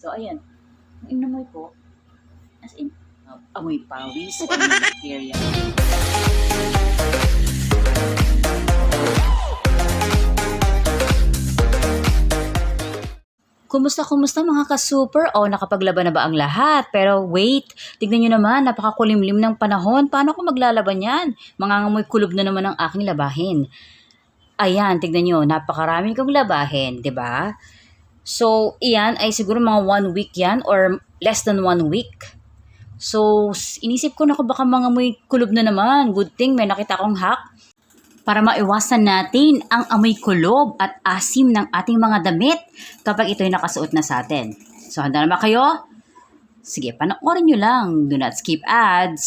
So, ayan. Ang inamoy ko, as in, amoy pawis o amoy bacteria. Kumusta mga ka-super? O, nakapaglaban na ba ang lahat? Pero wait, tignan nyo naman, napakakulimlim ng panahon. Paano ko maglalaban yan? Mangangamoy kulob na naman ang aking labahin. Ayan, tignan nyo, napakarami kong labahin, di ba? So, iyan ay siguro mga 1 week yan or less than 1 week. So, inisip ko na baka mangamoy kulob na naman. Good thing may nakita akong hack para maiwasan natin ang amoy kulob at asim ng ating mga damit kapag ito'y nakasuot na sa atin. So, handa naman kayo? Sige, panoorin nyo lang. Do not skip ads.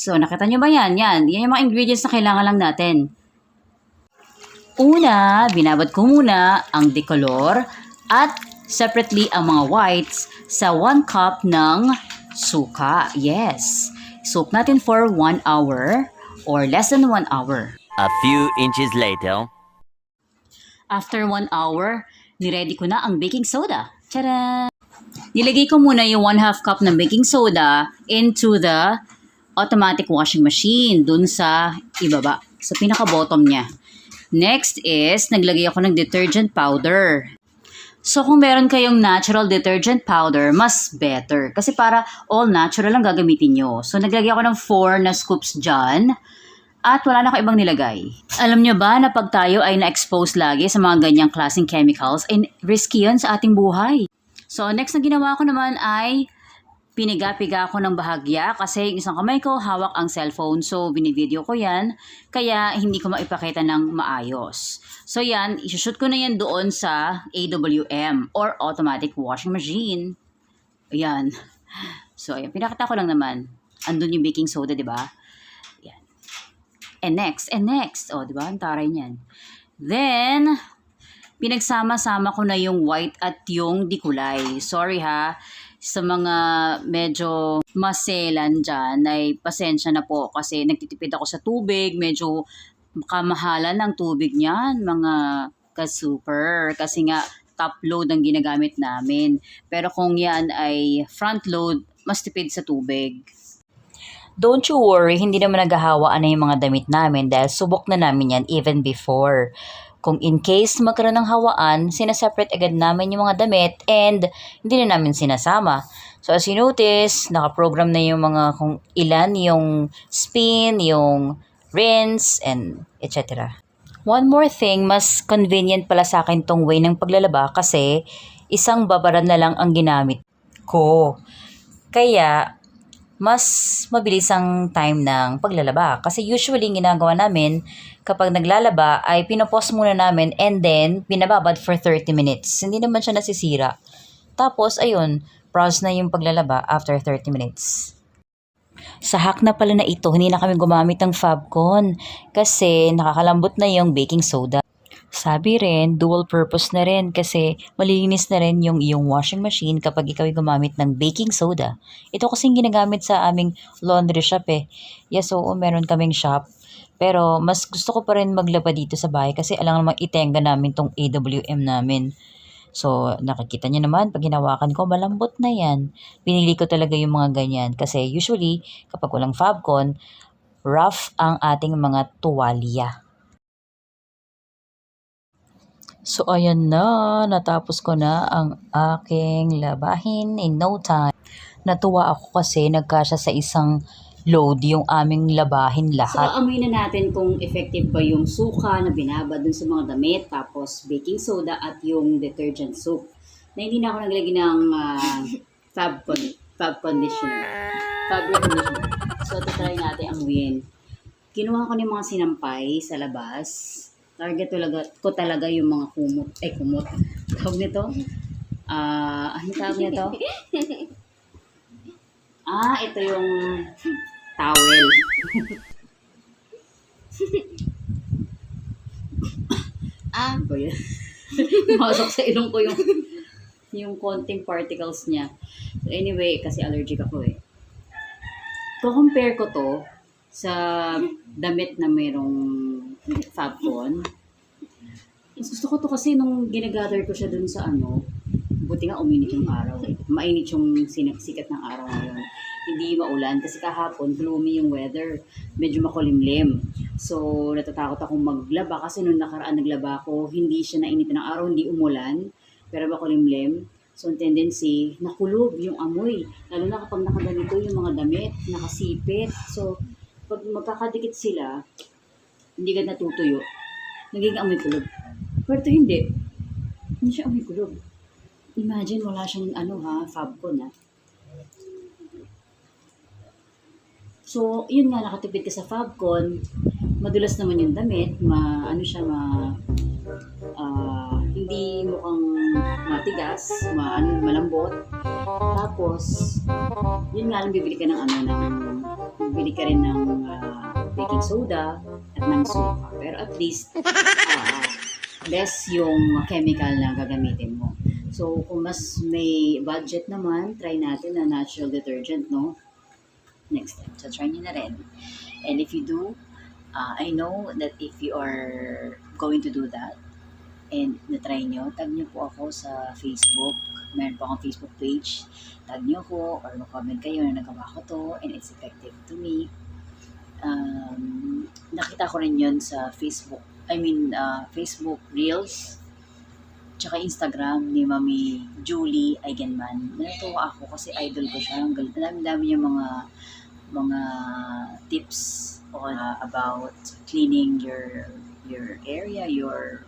So, nakita nyo ba yan? Yan yung mga ingredients na kailangan lang natin. Una, binabad ko muna ang decolor at separately ang mga whites sa 1 cup ng suka. Yes. Soak natin for 1 hour or less than 1 hour. A few inches later. After 1 hour, niready ko na ang baking soda. Tara! Nilagay ko muna yung 1/2 cup ng baking soda into the automatic washing machine dun sa ibaba, sa pinaka-bottom niya. Next is, naglagay ako ng detergent powder. So, kung meron kayong natural detergent powder, mas better. Kasi para all natural lang gagamitin nyo. So, naglagay ako ng 4 na scoops dyan. At wala na ako ibang nilagay. Alam nyo ba na pag tayo ay na-expose lagi sa mga ganyang klaseng chemicals, ay risky yun sa ating buhay. So, next na ginawa ko naman ay piniga-piga ako ng bahagya kasi yung isang kamay ko hawak ang cellphone. So, binivideo ko yan. Kaya, hindi ko maipakita ng maayos. So, yan. Isushoot ko na yan doon sa AWM or Automatic Washing Machine. Ayan. So, ayan. Pinakita ko lang naman. Andun yung baking soda, di ba? Ayan. And next. O, di ba? Ang taray niyan. Then, pinagsama-sama ko na yung white at yung dikulay. Sorry ha. Sa mga medyo maselan dyan, ay pasensya na po kasi nagtitipid ako sa tubig. Medyo kamahalan ng tubig niyan, mga ka-super. Kasi nga, top load ang ginagamit namin. Pero kung yan ay front load, mas tipid sa tubig. Don't you worry, hindi naman naghahawaan na yung mga damit namin dahil subok na namin yan even before. Kung in case magkaroon ng hawaan, sinaseparate agad namin yung mga damit and hindi na namin sinasama. So as you notice, nakaprogram na yung mga kung ilan yung spin, yung rinse, and etc. One more thing, mas convenient pala sa akin tong way ng paglalaba kasi isang babaran na lang ang ginamit ko. Kaya, mas mabilis ang time ng paglalaba. Kasi usually, ginagawa namin kapag naglalaba ay pinopause muna namin and then pinababad for 30 minutes. Hindi naman siya nasisira. Tapos, ayun, process na yung paglalaba after 30 minutes. Sa hack na pala na ito, hindi na kami gumamit ng Fabcon kasi nakakalambot na yung baking soda. Sabi rin, dual purpose na rin kasi malinis na rin yung iyong washing machine kapag ikaw ay gumamit ng baking soda. Ito kasing ginagamit sa aming laundry shop eh. Yes, oo, meron kaming shop. Pero mas gusto ko pa rin maglaba dito sa bahay kasi alam namang itenga namin tong AWM namin. So, nakikita niyo naman, pag hinawakan ko, malambot na yan. Pinili ko talaga yung mga ganyan kasi usually, kapag walang Fabcon, rough ang ating mga tuwalya. So, ayan na. Natapos ko na ang aking labahin in no time. Natuwa ako kasi nagkasya sa isang load yung aming labahin So, lahat. amoy na natin kung effective ba yung suka na binabad dun sa mga damit, tapos baking soda at yung detergent soap. Na hindi na ako naglagay ng fab conditioner. Fabric conditioner. So, tatry natin amuyin. Kinuha ko ng mga sinampay sa labas. Target ko talaga yung mga kumot. Tawag nito? Ano tawag nito? Ito yung towel. Ba yun? Pumasok sa ilong ko yung konting particles niya. So anyway, kasi allergic ako eh. Compare ko to sa damit na mayroong Fabcon. Mas gusto ko to kasi nung ginagather ko siya dun sa Buti nga uminit yung araw. Mainit yung sikat ng araw ngayon. Hindi maulan kasi kahapon gloomy yung weather. Medyo makulimlim. So, natatakot akong maglaba kasi nung nakaraan naglaba ako, hindi siya nainit ng araw, hindi umulan, pero makulimlim. So, ang tendency, nakulob yung amoy. Lalo na kapag nakaganito yung mga damit, nakasipit. So, pag magkakadikit sila, hindi ka natutuyo, nagiging amoy kulob. Pero ito hindi. Hindi siya amoy kulob. Imagine, wala siyang Fabcon ha. So, yun nga, nakatipid ka sa Fabcon, madulas naman yung damit, hindi mukhang matigas, malambot. Tapos, yun nga lang, bibili ka rin ng baking soda at ng suka. Pero at least, less yung chemical na gagamitin mo. So, kung mas may budget naman, try natin na natural detergent, no? Next time. So, try nyo na rin. And if you do, I know that if you are going to do that, and na-try nyo, tag nyo po ako sa Facebook. Meron po akong Facebook page. Tag nyo ko or mag-comment kayo na nagawa ko to and it's effective to me. Nakita ko rin yun sa Facebook. Facebook Reels tsaka Instagram ni Mami Julie Eigenman. Natuwa ako kasi idol ko siya. Ang galit. Dami yung mga tips on about cleaning your area, your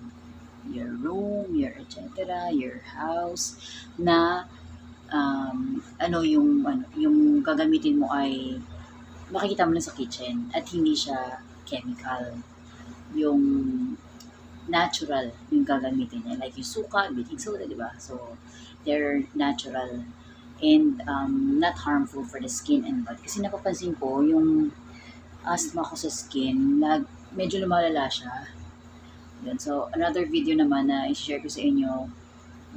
room, your etc., your house na yung gagamitin mo ay makikita mo lang sa kitchen at hindi siya chemical. Yung natural yung gagamitin niya. Like yung suka, baking soda, di ba? So, they're natural and not harmful for the skin and body. Kasi napapansin ko, yung asthma ko sa skin, medyo lumalala siya. Yun. So, another video naman na i-share ko sa inyo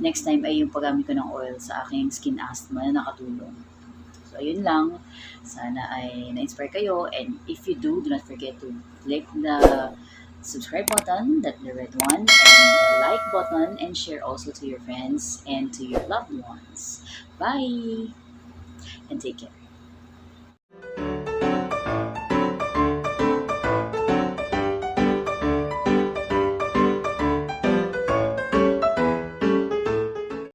next time ay yung paggamit ko ng oil sa aking skin asthma na nakatulong. So, ayun lang. Sana ay na-inspire kayo. And if you do not forget to click the subscribe button, that the red one, and the like button, and share also to your friends and to your loved ones. Bye! And take care.